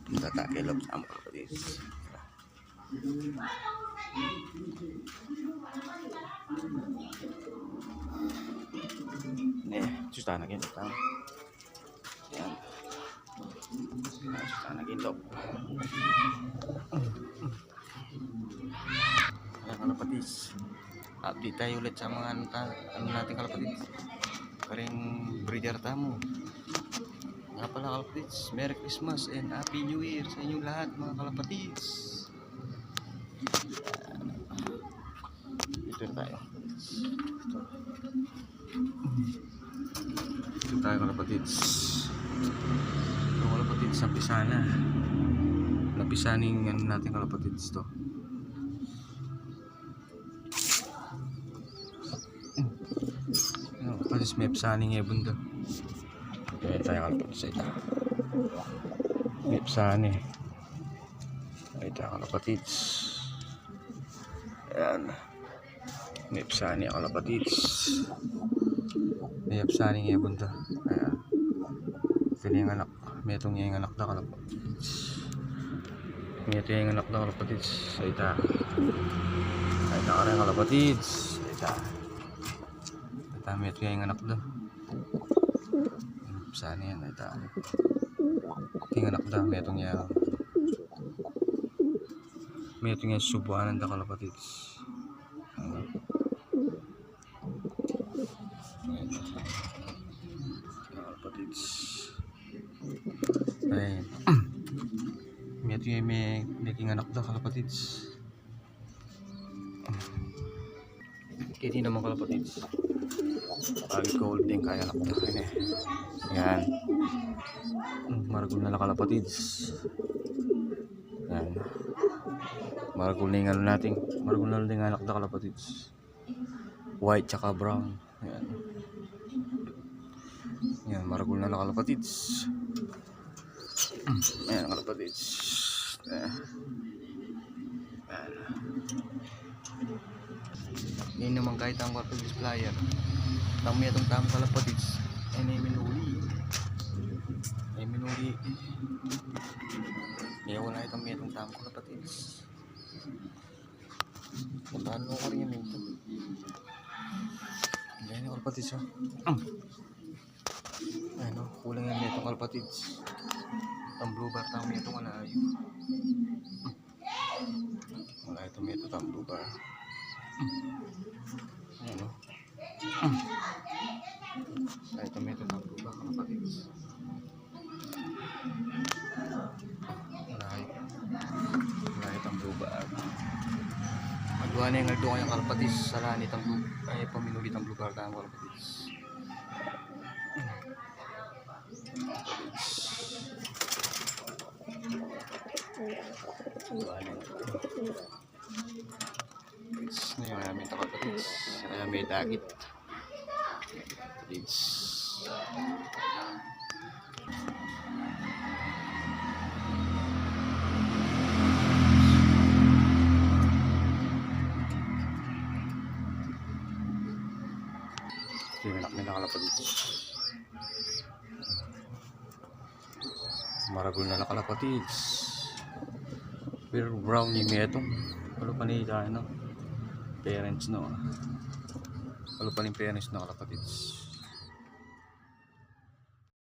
Punta tayo kay Love sa mga kalapatids. Susah na ginto. Yan. Susah na ginto. Ayan kalapatids. Update tayo ulit sa mga ano natin kalapatids. Karing breeder tamo. Nga pala kalapatids, Merry Christmas and Happy New Year sa inyong lahat mga kalapatids. Ito tayo. Ito tayo kalapatids. Ito kalapatids sa pisana. Napisaning ano natin kalapatids to. Kalapatids may pisaning ebon to. Kaya tayo kalapatids sa ito. May pisani. Ito kalapatids. Ayan. May pisani kalapatids. May pisani ng ebon to. Ayan. Ito yung anak. May itong yung anak na kalapatids. May ito yung anak na kalapatids. Sa ita. Sa ita ka rin kalapatids. Sa ita. Ita may ito yung anak na. Pisani yan. Ita. Ito yung anak na. May itong yung may ito yung subuanan na kalapatids. Kalapatids. Ayan. May ito yung may anak na kalapatids. Kaya naman kalapatids. Pag cold din kaya anak na. Ayan. Maragul na kalapatids. Ayan. Maragul na yung ano natin. Maragul na yung anak na kalapatids. White tsaka brown. Ayan. Ayan, maragul na kalapatids. Ayan, kalapatids. Ayan. Yan naman kahit ang kalapatids flyer. Tama itong tamang kalapatids. Ayan ay minuli. Ay minuli. Kaya wala itong tamang kalapatids. Paano ko rin yung ito? Ayan yung kalapatids. Ayan o, kulang yan itong kalapatids. Ang blue bar tama itong wala ayo. Wala itong ito ang blue bar. Ayan o. Wala itong ito ang blue bar kalapatids. Wala itong blue bar. Magduha na yung nagduha kayong kalapatids. Sala nitang blue ay paminulit ang blue bar tayong kalapatids. Ito yung namin ito kalapatids. Kaya may dagit. Kalapatids. Ito yung anak nila kalapatids. Maragul na kalapatids. Pero brown yung metong. Wala pa nila no? Parents no. Wala pa rin parents na kalapatids.